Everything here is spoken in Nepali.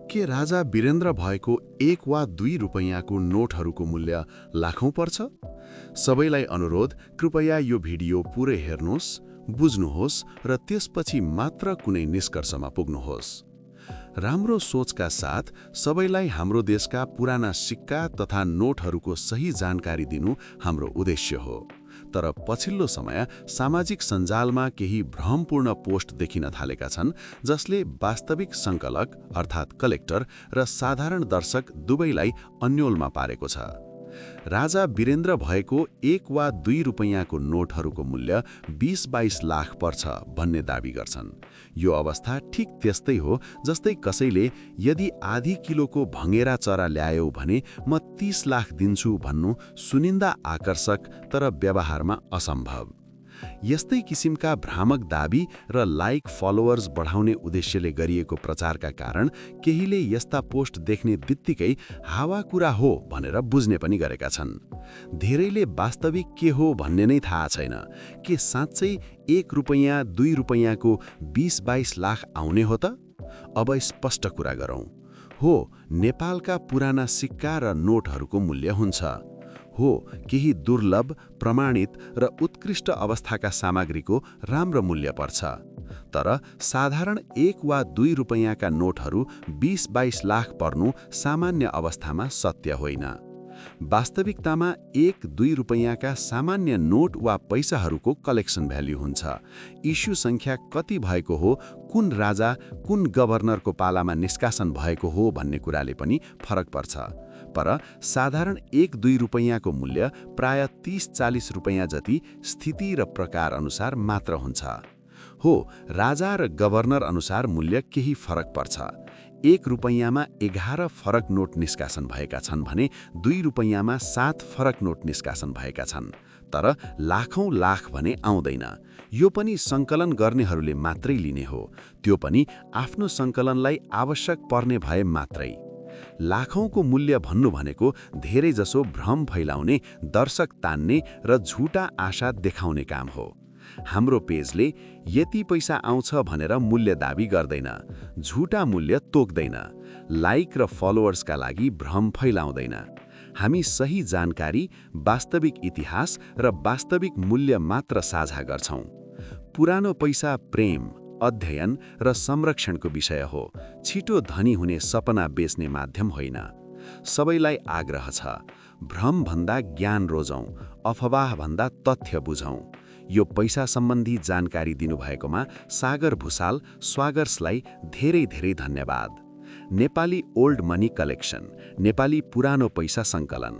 के राजा वीरेन्द्र भएको 1 वा 2 रुपैयाँको नोटहरूको मूल्य लाखौं पर्छ? सबैलाई अनुरोध, कृपया यो भिडियो पुरै हेर्नुहोस्, बुझ्नुहोस् र त्यसपछि मात्र कुनै निष्कर्षमा पुग्नुहोस्। राम्रो सोचका साथ सबैलाई हाम्रो देशका पुराना सिक्का तथा नोटहरूको सही जानकारी दिनु हाम्रो उद्देश्य हो। तर पछिल्लो समय सामाजिक सञ्जालमा केही भ्रमपूर्ण पोस्ट देखिन थालेका छन् जसले वास्तविक संकलक अर्थात् कलेक्टर र साधारण दर्शक दुवैलाई अन्योलमा पारेको छ। राजा वीरेन्द्र भएको 1 वा 2 रुपैयाँको नोटहरूको मूल्य 20-22 लाख पर्छ भन्ने दाबी गर्छन्। यो अवस्था ठिक त्यस्तै हो जस्तै कसैले यदि आधी किलोको भँगेरा चरा ल्यायौ भने म 30 लाख दिन्छु भन्नु सुनिन्दा आकर्षक तर व्यवहारमा असम्भव। यस्तै किसिमका भ्रामक दाबी र लाइक फलोवर्स बढाउने उद्देश्यले गरिएको प्रचारका कारण केहीले यस्ता पोस्ट देख्ने बित्तिकै हावाकुरा हो भनेर बुझ्ने पनि गरेका छन्। धेरैले वास्तविक के हो भन्ने नै थाहा छैन। के साँच्चै 1 रुपैयाँ 2 रुपैयाँको 20-22 लाख आउने हो त? अब स्पष्ट कुरा गरौँ। हो, नेपालका पुराना सिक्का र नोटहरूको मूल्य हुन्छ। हो, केही दुर्लभ, प्रमाणित र उत्कृष्ट अवस्थाका सामग्रीको राम्रो मूल्य पर्छ। तर साधारण 1 वा 2 रुपैयाँका नोटहरू 20-22 लाख पर्नु सामान्य अवस्थामा सत्य होइन। वास्तविकतामा 1-2 रुपैयाँका सामान्य नोट वा पैसाहरूको कलेक्सन भ्याल्यु हुन्छ। इस्यु सङ्ख्या कति भएको हो, कुन राजा, कुन गभर्नरको पालामा निष्कासन भएको हो भन्ने कुराले पनि फरक पर्छ। पर साधारण 1-2 रुपैयाँको मूल्य प्राय 30-40 रुपैयाँ जति स्थिति र प्रकार अनुसार मात्र हुन्छ। हो, राजा र गभर्नर अनुसार मूल्य केही फरक पर्छ। 1 रुपैयाँमा 11 फरक नोट निष्कासन भएका छन् भने 2 रुपैयाँमा 7 फरक नोट निष्कासन भएका छन्। तर लाखौं लाख भने आउँदैन। यो पनि सङ्कलन गर्नेहरूले मात्रै लिने हो, त्यो पनि आफ्नो सङ्कलनलाई आवश्यक पर्ने भए मात्रै। लाखौंको मूल्य भन्नु भनेको धेरैजसो भ्रम फैलाउने, दर्शक तान्ने र झुटा आशा देखाउने काम हो। हाम्रो पेजले यति पैसा आउँछ भनेर मूल्य दाबी गर्दैन, झुटा मूल्य तोक्दैन, लाइक र फलोवर्सका लागि भ्रम फैलाउँदैन। हामी सही जानकारी, वास्तविक इतिहास र वास्तविक मूल्य मात्र साझा गर्छौं। पुरानो पैसा प्रेम, अध्ययन र संरक्षणको विषय हो, छिटो धनी हुने सपना बेच्ने माध्यम होइन। सबैलाई आग्रह छ, भ्रमभन्दा ज्ञान रोजौं, अफवाहभन्दा तथ्य बुझौं। यो पैसा सम्बन्धी जानकारी दिनुभएकोमा सागर भुसाल स्वागर्सलाई धेरै धेरै धन्यवाद। Nepali old money collection, Nepali पुरानो पैसा सङ्कलन।